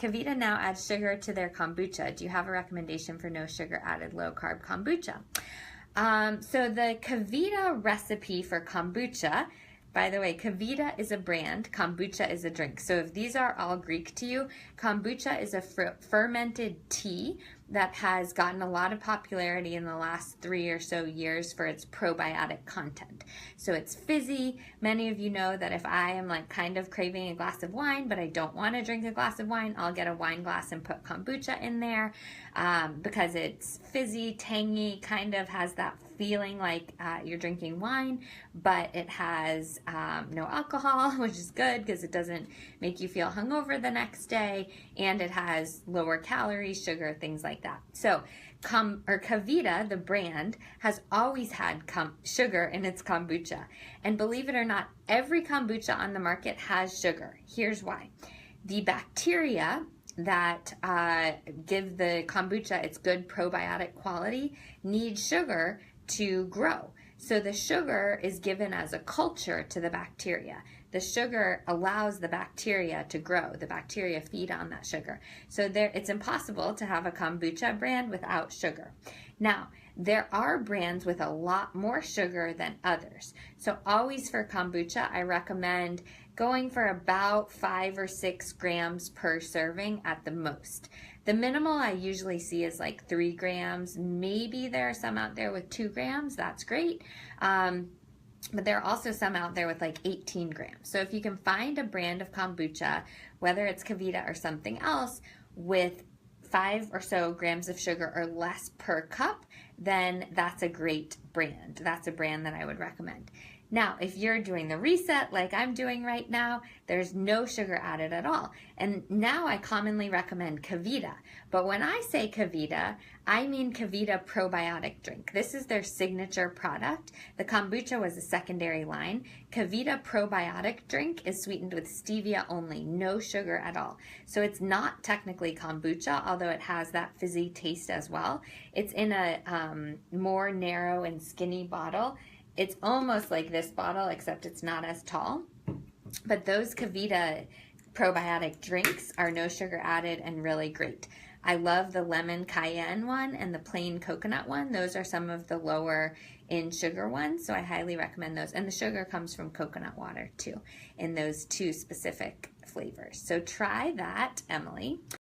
Kavita now adds sugar to their kombucha. Do you have a recommendation for no sugar added low carb kombucha? So the Kavita recipe for kombucha, by the way, Kavita is a brand, kombucha is a drink. So if these are all Greek to you, kombucha is a fermented tea that has gotten a lot of popularity in the last 3 or so years for its probiotic content. So it's fizzy. Many of you know that if I am like kind of craving a glass of wine, but I don't want to drink a glass of wine, I'll get a wine glass and put kombucha in there because it's fizzy, tangy, kind of has that feeling like you're drinking wine, but it has no alcohol, which is good because it doesn't make you feel hungover the next day, and it has lower calories, sugar, things like that. So Kavita, the brand, has always had sugar in its kombucha. And believe it or not, every kombucha on the market has sugar. Here's why. The bacteria that give the kombucha its good probiotic quality need sugar to grow. So the sugar is given as a culture to the bacteria. The sugar allows the bacteria to grow. The bacteria feed on that sugar. So it's impossible to have a kombucha brand without sugar. Now, there are brands with a lot more sugar than others. So always for kombucha, I recommend going for about 5 or 6 grams per serving at the most. The minimal I usually see is like 3 grams. Maybe there are some out there with 2 grams. That's great. But there are also some out there with like 18 grams. So if you can find a brand of kombucha, whether it's Kavita or something else, with 5 or so grams of sugar or less per cup, then that's a great brand. That's a brand that I would recommend. Now, if you're doing the reset like I'm doing right now, there's no sugar added at all. And now I commonly recommend Kavita. But when I say Kavita, I mean Kavita probiotic drink. This is their signature product. The kombucha was a secondary line. Kavita probiotic drink is sweetened with stevia only, no sugar at all. So it's not technically kombucha, although it has that fizzy taste as well. It's in a more narrow and skinny bottle. It's almost like this bottle, except it's not as tall. But those Kavita probiotic drinks are no sugar added and really great. I love the lemon cayenne one and the plain coconut one. Those are some of the lower in sugar ones, so I highly recommend those. And the sugar comes from coconut water too, in those 2 specific flavors. So try that, Emily.